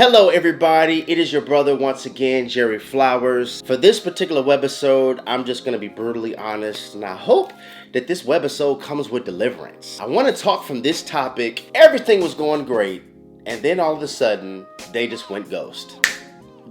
Hello everybody, it is your brother once again, Jerry Flowers. For this particular webisode, I'm just going to be brutally honest, and I hope that this webisode comes with deliverance. I want to talk from this topic. Everything was going great, and then all of a sudden, they just went ghost.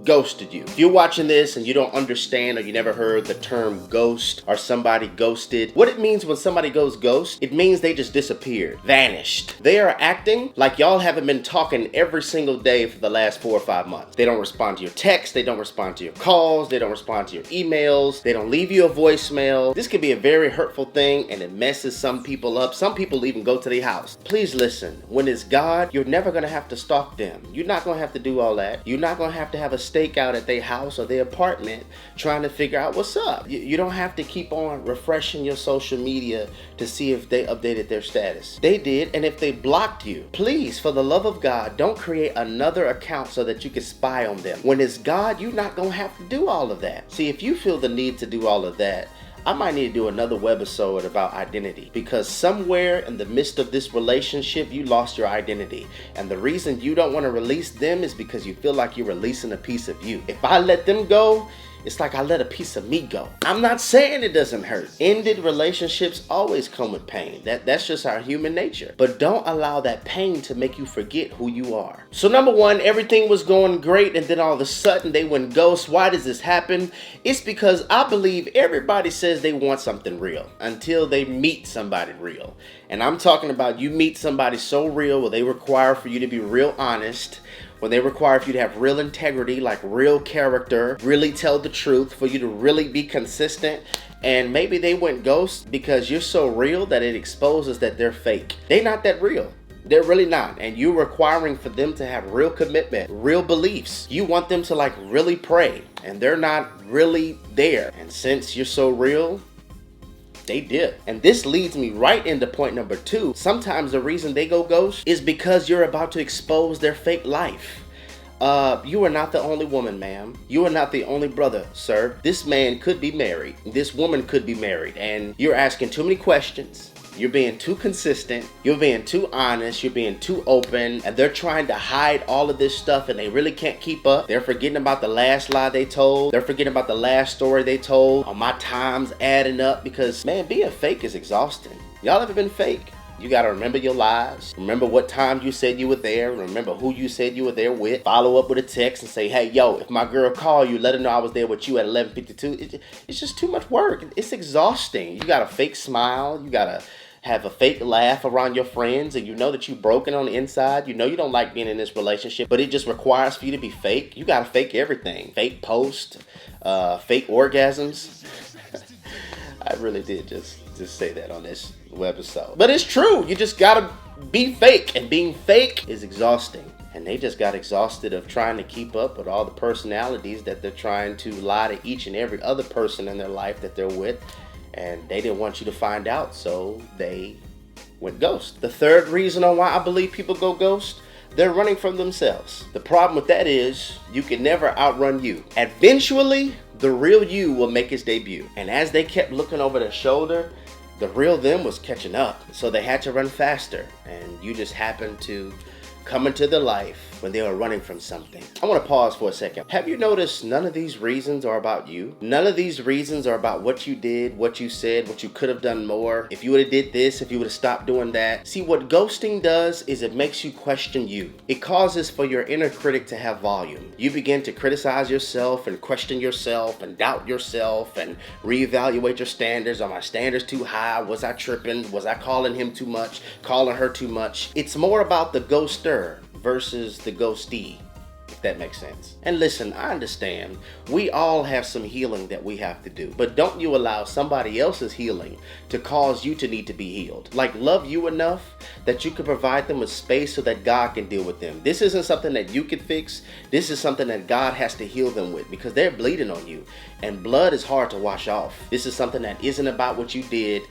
Ghosted you. If you're watching this and you don't understand or you never heard the term ghost or somebody ghosted, what it means when somebody goes ghost, it means they just disappeared, vanished. They are acting like y'all haven't been talking every single day for the last 4 or 5 months. They don't respond to your texts, they don't respond to your calls, they don't respond to your emails, they don't leave you a voicemail. This can be a very hurtful thing and it messes some people up. Some people even go to their house. Please listen, when it's God, you're never gonna have to stalk them. You're not gonna have to do all that. You're not gonna have to have a stake out at their house or their apartment trying to figure out what's up. You don't have to keep on refreshing your social media to see if they updated their status. They did, and if they blocked you, please, for the love of God, don't create another account so that you can spy on them. When it's God, you're not gonna have to do all of that. See, if you feel the need to do all of that, I might need to do another webisode about identity, because somewhere in the midst of this relationship, you lost your identity. And the reason you don't want to release them is because you feel like you're releasing a piece of you. If I let them go, it's like I let a piece of me go. I'm not saying it doesn't hurt. Ended relationships always come with pain. That's just our human nature. But don't allow that pain to make you forget who you are. So number one, everything was going great and then all of a sudden they went ghost. Why does this happen? It's because I believe everybody says they want something real until they meet somebody real. And I'm talking about you meet somebody so real where they require for you to be real honest, when they require for you to have real integrity, like real character, really tell the truth, for you to really be consistent. And maybe they went ghost because you're so real that it exposes that they're fake. They're not that real. They're really not. And you're requiring for them to have real commitment, real beliefs. You want them to like really pray, and they're not really there. And since you're so real, they did. And this leads me right into point number 2. Sometimes the reason they go ghost is because you're about to expose their fake life. You are not the only woman, ma'am. You are not the only brother, sir. This man could be married. This woman could be married. And you're asking too many questions. You're being too consistent. You're being too honest. You're being too open. And they're trying to hide all of this stuff and they really can't keep up. They're forgetting about the last lie they told. They're forgetting about the last story they told. Oh, my time's adding up because, man, being fake is exhausting. Y'all ever been fake? You gotta remember your lives. Remember what time you said you were there. Remember who you said you were there with. Follow up with a text and say, hey, yo, if my girl call you, let her know I was there with you at 11:52. It's just too much work. It's exhausting. You got a fake smile. You gotta have a fake laugh around your friends, and you know that you're broken on the inside. You know you don't like being in this relationship, but it just requires for you to be fake. You gotta fake everything. Fake post, fake orgasms. I really did just say that on this webisode. But it's true. You just gotta be fake, and being fake is exhausting. And they just got exhausted of trying to keep up with all the personalities that they're trying to lie to each and every other person in their life that they're with. And they didn't want you to find out, so they went ghost. The third reason on why I believe people go ghost, they're running from themselves. The problem with that is you can never outrun you. Eventually, the real you will make its debut. And as they kept looking over their shoulder, the real them was catching up. So they had to run faster. And you just happened to come into their life when they were running from something. I want to pause for a second. Have you noticed none of these reasons are about you? None of these reasons are about what you did, what you said, what you could have done more. If you would have did this, if you would have stopped doing that. See, what ghosting does is it makes you question you. It causes for your inner critic to have volume. You begin to criticize yourself and question yourself and doubt yourself and reevaluate your standards. Are my standards too high? Was I tripping? Was I calling him too much? Calling her too much? It's more about the ghoster versus the ghostee, if that makes sense. And listen, I understand we all have some healing that we have to do, but don't you allow somebody else's healing to cause you to need to be healed. Like, love you enough that you can provide them with space so that God can deal with them. This isn't something that you can fix. This is something that God has to heal them with, because they're bleeding on you, and blood is hard to wash off. This is something that isn't about what you did.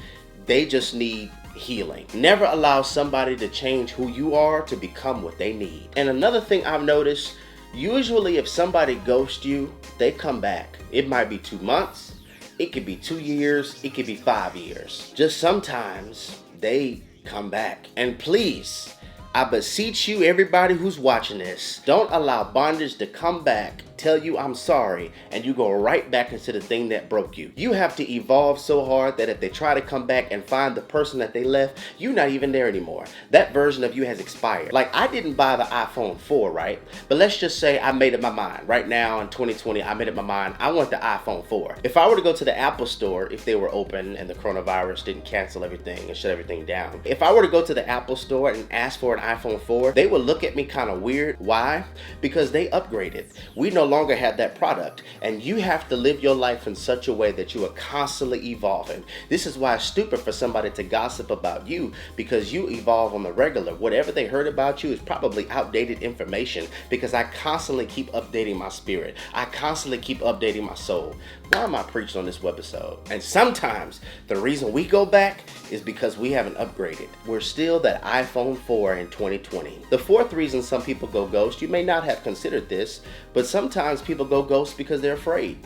They just need healing. Never allow somebody to change who you are to become what they need. And another thing I've noticed, usually if somebody ghosts you, they come back. It might be 2 months, it could be 2 years, it could be 5 years. Just sometimes they come back. And please, I beseech you, everybody who's watching this, don't allow bondage to come back, tell you I'm sorry, and you go right back into the thing that broke you. You have to evolve so hard that if they try to come back and find the person that they left, you're not even there anymore. That version of you has expired. Like, I didn't buy the iPhone 4, right? But let's just say I made up my mind. Right now in 2020, I made up my mind. I want the iPhone 4. If I were to go to the Apple store, if they were open and the coronavirus didn't cancel everything and shut everything down, if I were to go to the Apple store and ask for an iPhone 4, they would look at me kind of weird. Why? Because they upgraded. We no longer have that product, and you have to live your life in such a way that you are constantly evolving. This is why it's stupid for somebody to gossip about you, because you evolve on the regular. Whatever they heard about you is probably outdated information, because I constantly keep updating my spirit. I constantly keep updating my soul. Why am I preaching on this webisode? And sometimes the reason we go back is because we haven't upgraded. We're still that iPhone 4 in 2020. The fourth reason some people go ghost, you may not have considered this, but sometimes people go ghost because they're afraid.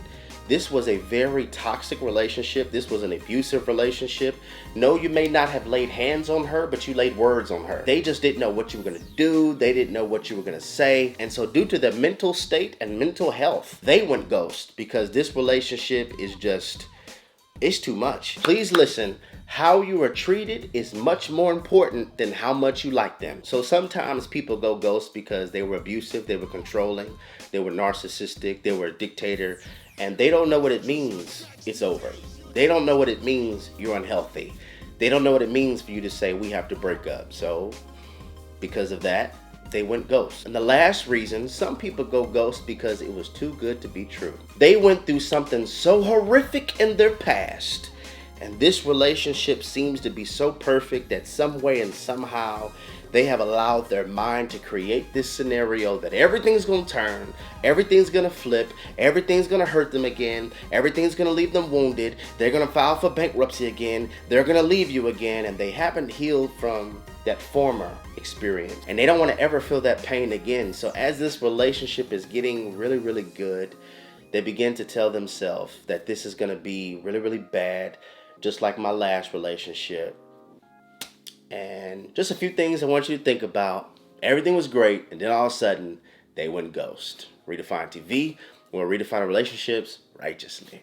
This was a very toxic relationship. This was an abusive relationship. No, you may not have laid hands on her, but you laid words on her. They just didn't know what you were going to do. They didn't know what you were going to say. And so due to their mental state and mental health, they went ghost, because this relationship is just, it's too much. Please listen. How you are treated is much more important than how much you like them. So sometimes people go ghost because they were abusive, they were controlling, they were narcissistic, they were a dictator, and they don't know what it means it's over. They don't know what it means you're unhealthy. They don't know what it means for you to say we have to break up. So because of that, they went ghost. And the last reason, some people go ghost because it was too good to be true. They went through something so horrific in their past, and this relationship seems to be so perfect that some way and somehow they have allowed their mind to create this scenario that everything's going to turn, everything's going to flip, everything's going to hurt them again, everything's going to leave them wounded, they're going to file for bankruptcy again, they're going to leave you again, and they haven't healed from that former experience. And they don't want to ever feel that pain again. So as this relationship is getting really, really good, they begin to tell themselves that this is going to be really, really bad, just like my last relationship. And just a few things I want you to think about. Everything was great, and then all of a sudden, they went ghost. Redefined TV, we'll redefine relationships righteously.